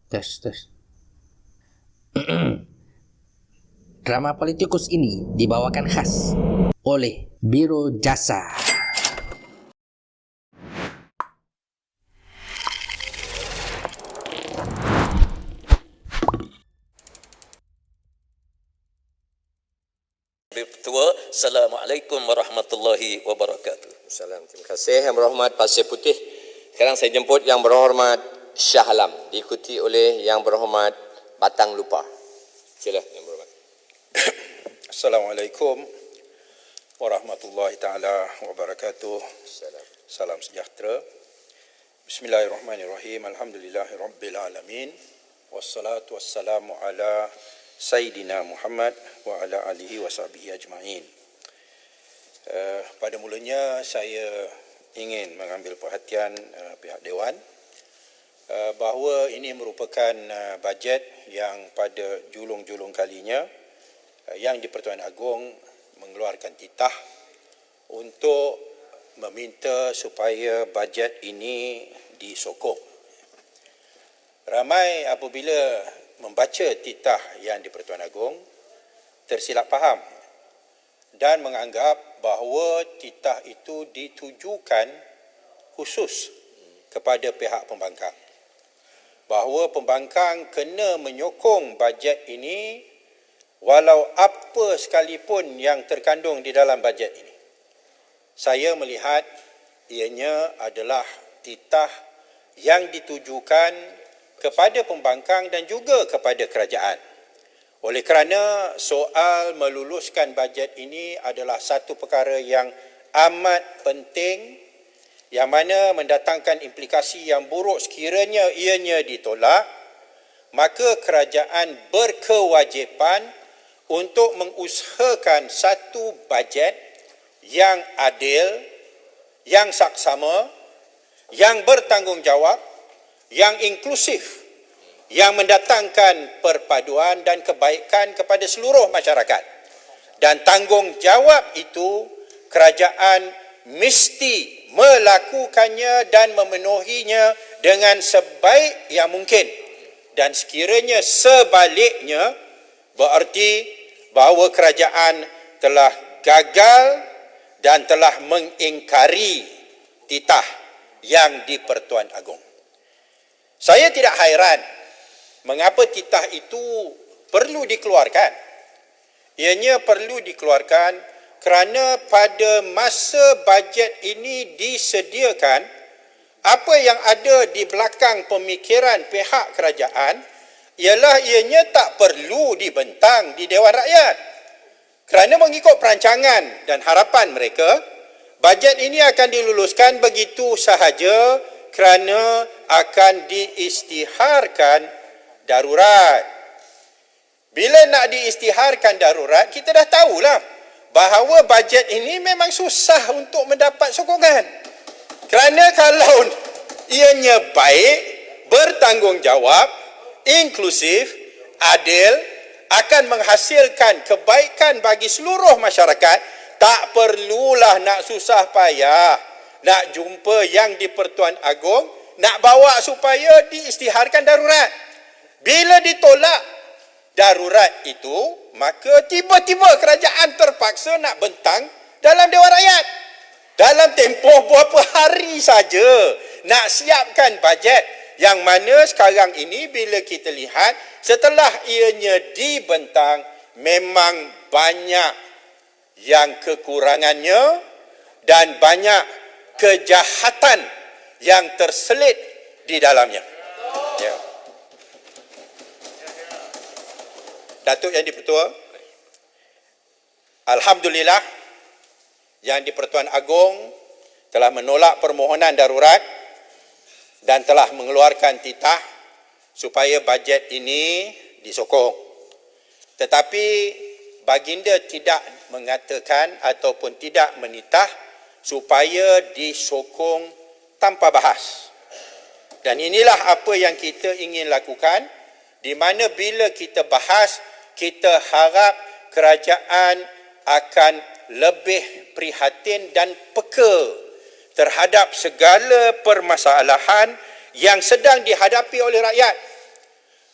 Tes, tes. Drama Politikus ini dibawakan khas oleh Biro Jasa. Ketua, Assalamualaikum warahmatullahi wabarakatuh. Salam. Terima kasih Yang Berhormat Pasir Putih. Sekarang saya jemput Yang Berhormat Shah Alam, diikuti oleh Yang Berhormat Batang Lupa. Sila Yang Berhormat. Assalamualaikum warahmatullahi taala wabarakatuh. Salam sejahtera. Bismillahirrahmanirrahim. Alhamdulillahirabbil alamin. Wassalatu wassalamu ala Sayyidina Muhammad wa ala alihi wa sahbihi ajma'in. Pada mulanya saya ingin mengambil perhatian pihak Dewan bahawa ini merupakan bajet yang pada julung-julung kalinya yang di-Pertuan Agong mengeluarkan titah untuk meminta supaya bajet ini disokong. Ramai apabila membaca titah yang di-Pertuan Agong tersilap faham dan menganggap bahawa titah itu ditujukan khusus kepada pihak pembangkang. Bahawa pembangkang kena menyokong bajet ini walau apa sekalipun yang terkandung di dalam bajet ini. Saya melihat ianya adalah titah yang ditujukan kepada pembangkang dan juga kepada kerajaan. Oleh kerana soal meluluskan bajet ini adalah satu perkara yang amat penting yang mana mendatangkan implikasi yang buruk sekiranya ianya ditolak, maka kerajaan berkewajipan untuk mengusahakan satu bajet yang adil, yang saksama, yang bertanggungjawab, yang inklusif, yang mendatangkan perpaduan dan kebaikan kepada seluruh masyarakat. Dan tanggungjawab itu kerajaan mesti melakukannya dan memenuhinya dengan sebaik yang mungkin. Dan sekiranya sebaliknya, berarti bahawa kerajaan telah gagal dan telah mengingkari titah yang di-Pertuan Agong. Saya tidak hairan mengapa titah itu perlu dikeluarkan. Ianya perlu dikeluarkan kerana pada masa bajet ini disediakan, apa yang ada di belakang pemikiran pihak kerajaan ialah ianya tak perlu dibentang di Dewan Rakyat. Kerana mengikut perancangan dan harapan mereka, bajet ini akan diluluskan begitu sahaja kerana akan diisytiharkan darurat. Bila nak diisytiharkan darurat, kita dah tahulah bahawa bajet ini memang susah untuk mendapat sokongan. Kerana kalau ianya baik, bertanggungjawab, inklusif, adil, akan menghasilkan kebaikan bagi seluruh masyarakat, tak perlulah nak susah payah nak jumpa yang di-Pertuan Agong, nak bawa supaya diisytiharkan darurat. Bila ditolak darurat itu, maka tiba-tiba kerajaan terpaksa nak bentang dalam Dewan Rakyat. Dalam tempoh beberapa hari saja nak siapkan bajet, yang mana sekarang ini bila kita lihat setelah ianya dibentang, memang banyak yang kekurangannya dan banyak kejahatan yang terselit di dalamnya. Ya. Datuk Yang di-Pertua, alhamdulillah Yang di-Pertuan Agong telah menolak permohonan darurat dan telah mengeluarkan titah supaya bajet ini disokong. Tetapi baginda tidak mengatakan ataupun tidak menitah supaya disokong tanpa bahas. Dan inilah apa yang kita ingin lakukan, di mana bila kita bahas, kita harap kerajaan akan lebih prihatin dan peka terhadap segala permasalahan yang sedang dihadapi oleh rakyat.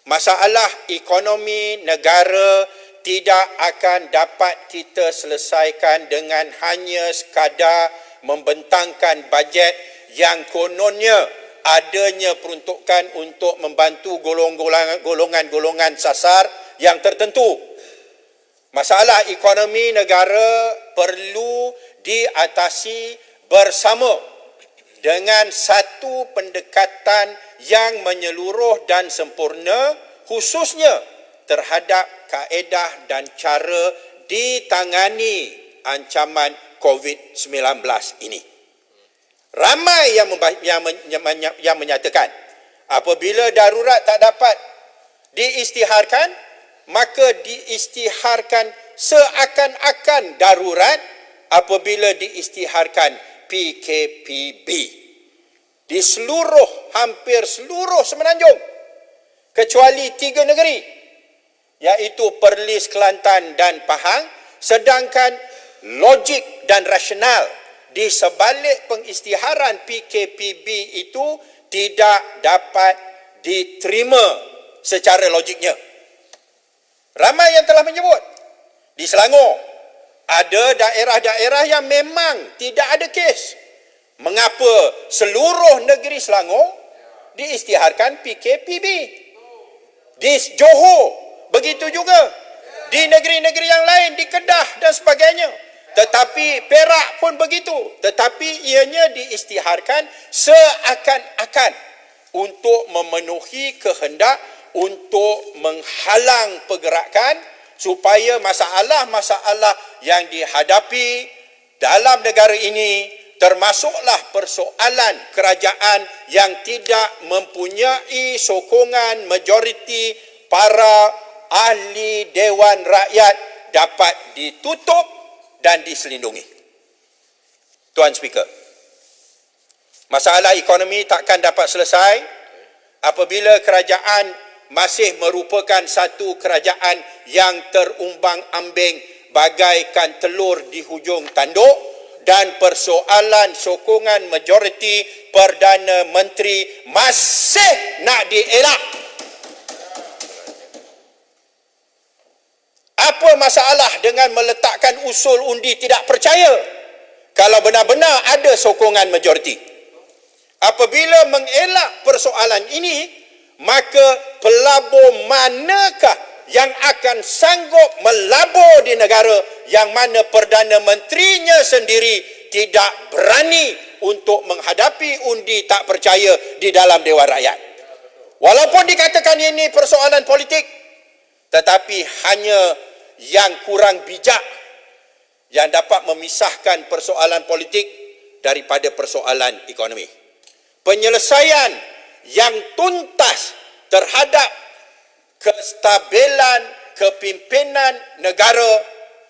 masalah ekonomi negara tidak akan dapat kita selesaikan dengan hanya sekadar membentangkan bajet yang kononnya adanya peruntukan untuk membantu golongan-golongan sasar yang tertentu. Masalah ekonomi negara perlu diatasi bersama dengan satu pendekatan yang menyeluruh dan sempurna, khususnya terhadap kaedah dan cara ditangani ancaman COVID-19 ini. Ramai yang menyatakan apabila darurat tak dapat diisytiharkan, maka diisytiharkan seakan-akan darurat apabila diisytiharkan PKPB di hampir seluruh semenanjung kecuali 3 negeri, iaitu Perlis, Kelantan dan Pahang, sedangkan logik dan rasional di sebalik pengisytiharan PKPB itu tidak dapat diterima secara logiknya. Ramai yang telah menyebut di Selangor ada daerah-daerah yang memang tidak ada kes. Mengapa seluruh negeri Selangor diisytiharkan PKPB? Di Johor begitu juga. Di negeri-negeri yang lain, di Kedah dan sebagainya. Tetapi Perak pun begitu. Tetapi ianya diisytiharkan seakan-akan untuk memenuhi kehendak untuk menghalang pergerakan supaya masalah-masalah yang dihadapi dalam negara ini, termasuklah persoalan kerajaan yang tidak mempunyai sokongan majoriti para ahli Dewan Rakyat, dapat ditutup dan diselindungi. Tuan Speaker, masalah ekonomi takkan dapat selesai apabila kerajaan masih merupakan satu kerajaan yang terumbang-ambing bagaikan telur di hujung tanduk, dan persoalan sokongan majoriti Perdana Menteri masih nak dielak. Apa masalah dengan meletakkan usul undi tidak percaya kalau benar-benar ada sokongan majoriti? Apabila mengelak persoalan ini, maka pelabur manakah yang akan sanggup melabur di negara yang mana Perdana Menterinya sendiri tidak berani untuk menghadapi undi tak percaya di dalam Dewan Rakyat? Walaupun dikatakan ini persoalan politik, tetapi hanya yang kurang bijak yang dapat memisahkan persoalan politik daripada persoalan ekonomi. Penyelesaian yang tuntas terhadap kestabilan kepimpinan negara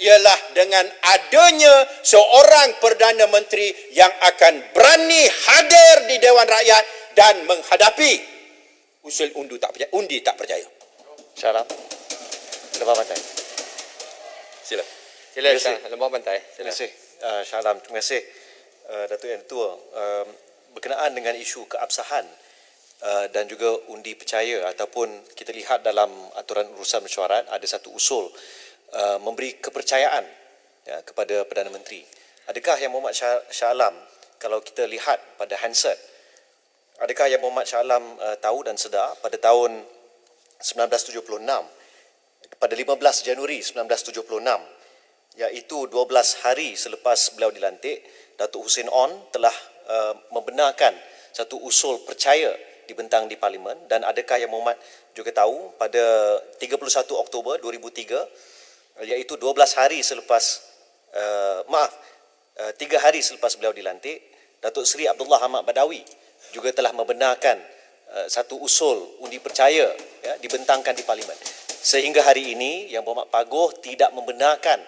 ialah dengan adanya seorang Perdana Menteri yang akan berani hadir di Dewan Rakyat dan menghadapi usul undi tak percaya. Syarat. Lembah pantai. Sila. Sila, lembah pantai. Terima kasih. Shah Alam, terima kasih Datuk Yang Tua. Berkenaan dengan isu keabsahan dan juga undi percaya, ataupun kita lihat dalam aturan urusan mesyuarat ada satu usul memberi kepercayaan kepada Perdana Menteri. Adakah Yang Mohd Shah Alam, kalau kita lihat pada Hansard, adakah Yang Mohd Shah Alam tahu dan sedar pada tahun 1976, pada 15 Januari 1976, iaitu 12 hari selepas beliau dilantik, Datuk Hussein On telah membenarkan satu usul percaya dibentang di Parlimen. Dan adakah Yang Mohd juga tahu pada 31 Oktober 2003, iaitu 12 hari selepas 3 hari selepas beliau dilantik, Datuk Seri Abdullah Ahmad Badawi juga telah membenarkan satu usul undi percaya dibentangkan di Parlimen. Sehingga hari ini Yang Berhormat Paguh tidak membenarkan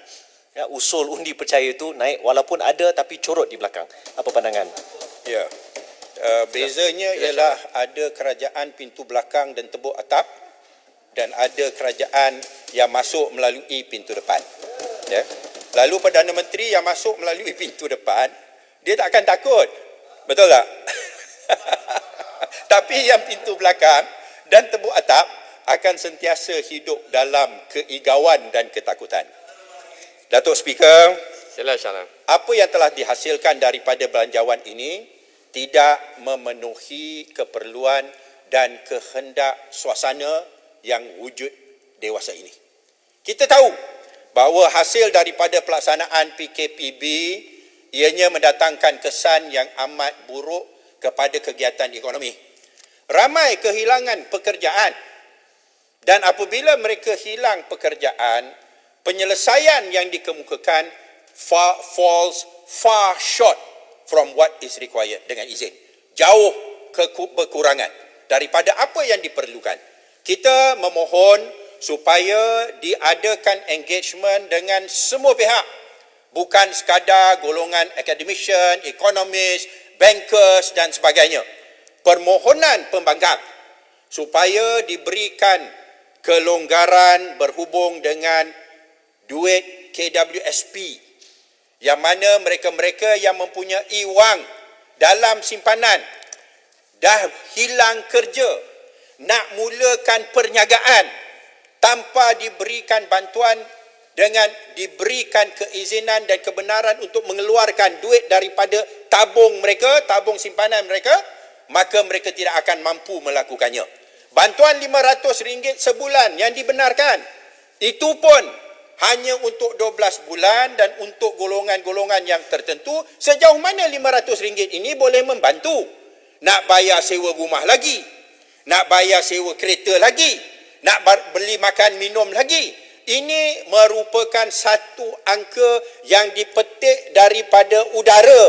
usul undi percaya itu naik, walaupun ada tapi corot di belakang. Apa pandangan? Ya. Bezanya ialah ada kerajaan pintu belakang dan tebuk atap, dan ada kerajaan yang masuk melalui pintu depan. Ya. Lalu Perdana Menteri yang masuk melalui pintu depan, dia tak akan takut. Betul tak? Tapi yang pintu belakang dan tebuk atap, akan sentiasa hidup dalam keigauan dan ketakutan. Datuk Speaker, Sila Shah Alam. apa yang telah dihasilkan daripada belanjawan ini tidak memenuhi keperluan dan kehendak suasana yang wujud dewasa ini. Kita tahu bahawa hasil daripada pelaksanaan PKPB ianya mendatangkan kesan yang amat buruk kepada kegiatan ekonomi. Ramai kehilangan pekerjaan dan apabila mereka hilang pekerjaan, penyelesaian yang dikemukakan falls far short from what is required, dengan izin. Jauh kekurangan daripada apa yang diperlukan. Kita memohon supaya diadakan engagement dengan semua pihak. Bukan sekadar golongan academician, ekonomis, bankers dan sebagainya. Permohonan pembangkang supaya diberikan kelonggaran berhubung dengan duit KWSP yang mana mereka-mereka yang mempunyai wang dalam simpanan dah hilang kerja, nak mulakan perniagaan tanpa diberikan bantuan dengan diberikan keizinan dan kebenaran untuk mengeluarkan duit daripada tabung mereka, tabung simpanan mereka, maka mereka tidak akan mampu melakukannya. Bantuan RM500 sebulan yang dibenarkan, itu pun hanya untuk 12 bulan dan untuk golongan-golongan yang tertentu. Sejauh mana RM500 ini boleh membantu? Nak bayar sewa rumah lagi, nak bayar sewa kereta lagi, nak beli makan minum lagi. Ini merupakan satu angka yang dipetik daripada udara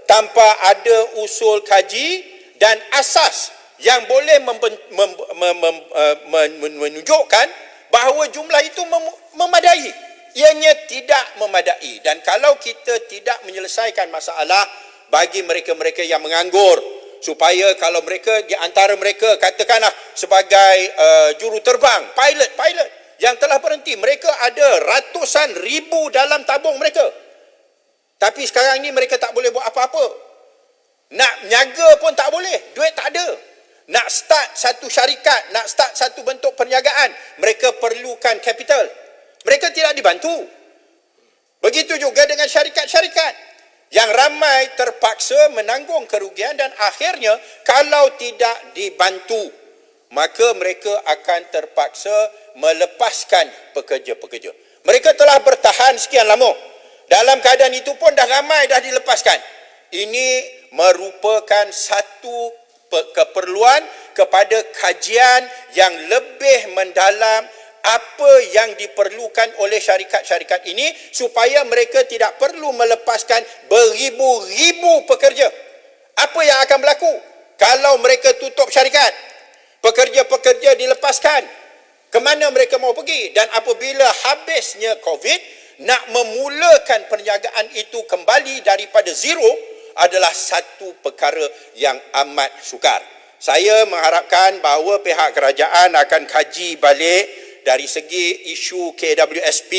tanpa ada usul kaji dan asas yang boleh menunjukkan bahawa jumlah itu memadai. Ianya tidak memadai. Dan kalau kita tidak menyelesaikan masalah bagi mereka-mereka yang menganggur, supaya kalau mereka di antara mereka katakanlah sebagai juruterbang, pilot yang telah berhenti, mereka ada ratusan ribu dalam tabung mereka. Tapi sekarang ni mereka tak boleh buat apa-apa. Nak niaga pun tak boleh, duit tak ada. Nak start satu syarikat, nak start satu bentuk perniagaan, mereka perlukan capital. Mereka tidak dibantu. Begitu juga dengan syarikat-syarikat yang ramai terpaksa menanggung kerugian dan akhirnya kalau tidak dibantu, maka mereka akan terpaksa melepaskan pekerja-pekerja. Mereka telah bertahan sekian lama. Dalam keadaan itu pun dah ramai dah dilepaskan. Ini merupakan satu keperluan kepada kajian yang lebih mendalam apa yang diperlukan oleh syarikat-syarikat ini supaya mereka tidak perlu melepaskan beribu-ribu pekerja. Apa yang akan berlaku kalau mereka tutup syarikat? Pekerja-pekerja dilepaskan. Kemana mereka mau pergi? Dan apabila habisnya COVID, nak memulakan perniagaan itu kembali daripada zero adalah satu perkara yang amat sukar. Saya mengharapkan bahawa pihak kerajaan akan kaji balik dari segi isu KWSP,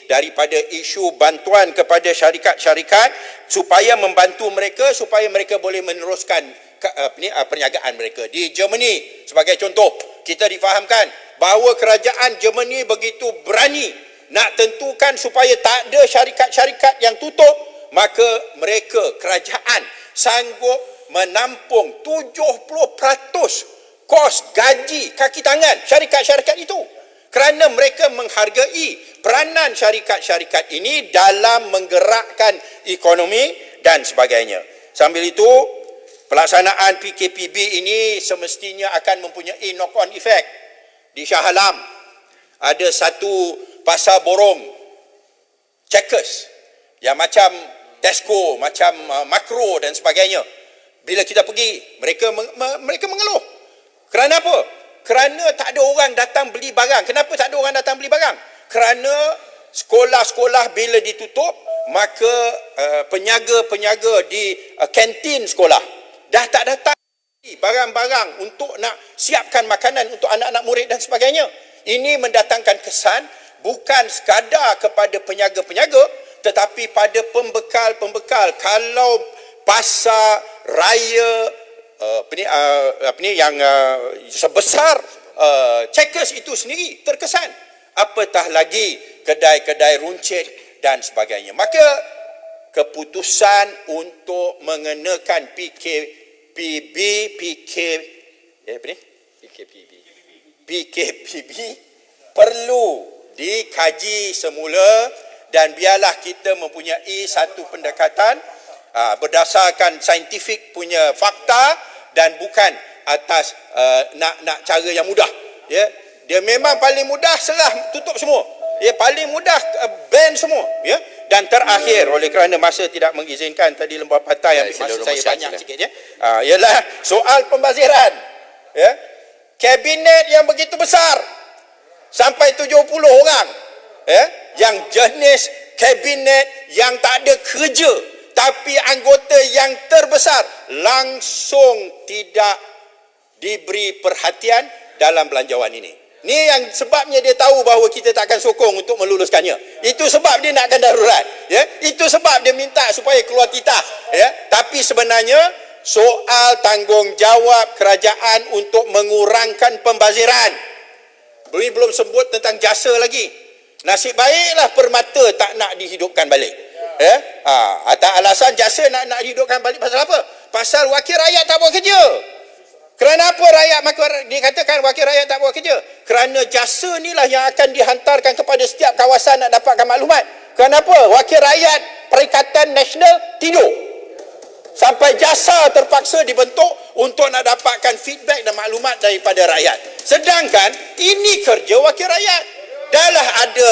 daripada isu bantuan kepada syarikat-syarikat supaya membantu mereka, supaya mereka boleh meneruskan perniagaan mereka. Di Germany sebagai contoh, kita difahamkan bahawa kerajaan Germany begitu berani nak tentukan supaya tak ada syarikat-syarikat yang tutup, maka mereka, kerajaan sanggup menampung 70% kos gaji kaki tangan syarikat-syarikat itu. Kerana mereka menghargai peranan syarikat-syarikat ini dalam menggerakkan ekonomi dan sebagainya. Sambil itu, pelaksanaan PKPB ini semestinya akan mempunyai knock-on effect. Di Shah Alam ada satu pasar borong Checkers yang macam Tesco, macam Makro dan sebagainya. Bila kita pergi, mereka mengeluh. Kerana apa? Kerana tak ada orang datang beli barang. Kenapa tak ada orang datang beli barang? Kerana sekolah-sekolah bila ditutup, maka penyaga-penyaga di kantin sekolah dah tak datang barang-barang untuk nak siapkan makanan untuk anak-anak murid dan sebagainya. Ini mendatangkan kesan bukan sekadar kepada penyaga-penyaga, tetapi pada pembekal-pembekal. Kalau pasar raya yang sebesar Checkers itu sendiri terkesan. Apatah lagi kedai-kedai runcit dan sebagainya. Maka keputusan untuk mengenakan PKPB perlu dikaji semula dan biarlah kita mempunyai satu pendekatan berdasarkan saintifik punya fakta dan bukan atas nak cara yang mudah. Ya, dia memang paling mudah serah tutup semua. Ya, paling mudah ban semua. Ya, dan terakhir oleh kerana masa tidak mengizinkan tadi Lembaga Partai yang masa saya banyak sikit ya. Ialah soal pembaziran. Ya. Kabinet yang begitu besar sampai 70 orang. Ya, yang jenis kabinet yang tak ada kerja tapi anggota yang terbesar langsung tidak diberi perhatian dalam belanjawan ini. Ni yang sebabnya dia tahu bahawa kita takkan sokong untuk meluluskannya. Itu sebab dia nakkan darurat. Ya, itu sebab dia minta supaya keluar titah. Ya, tapi sebenarnya soal tanggungjawab kerajaan untuk mengurangkan pembaziran. Belum sebut tentang jasa lagi. Nasib baiklah Permata tak nak dihidupkan balik. Ya, atas alasan jasa nak dihidupkan balik pasal apa? Pasal wakil rakyat tak buat kerja. Kerana apa dikatakan wakil rakyat tak buat kerja? Kerana jasa inilah yang akan dihantarkan kepada setiap kawasan nak dapatkan maklumat. Kenapa? Wakil rakyat Perikatan Nasional tidur. Sampai jasa terpaksa dibentuk untuk nak dapatkan feedback dan maklumat daripada rakyat. Sedangkan ini kerja wakil rakyat. Dahlah ada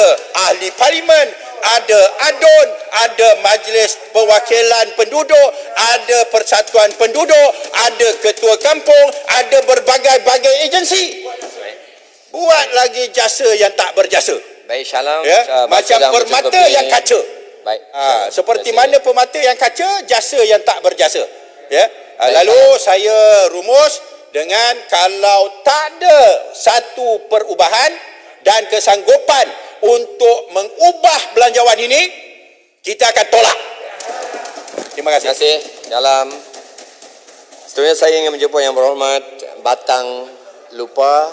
ahli parlimen, ada ADUN, ada Majlis Perwakilan Penduduk, ada Persatuan Penduduk, ada Ketua Kampung, ada berbagai-bagai agensi. Buat lagi jasa yang tak berjasa. Baik, Syalam. Ya? Macam permata yang kaca. Baik. Seperti mana permata yang kaca, jasa yang tak berjasa. Ya? Lalu saya rumus dengan kalau tak ada satu perubahan dan kesanggupan untuk mengubah belanjawan ini, kita akan tolak. Terima kasih. Terima kasih. Dalam seterusnya saya ingin menjumpa Yang Berhormat Batang Lupa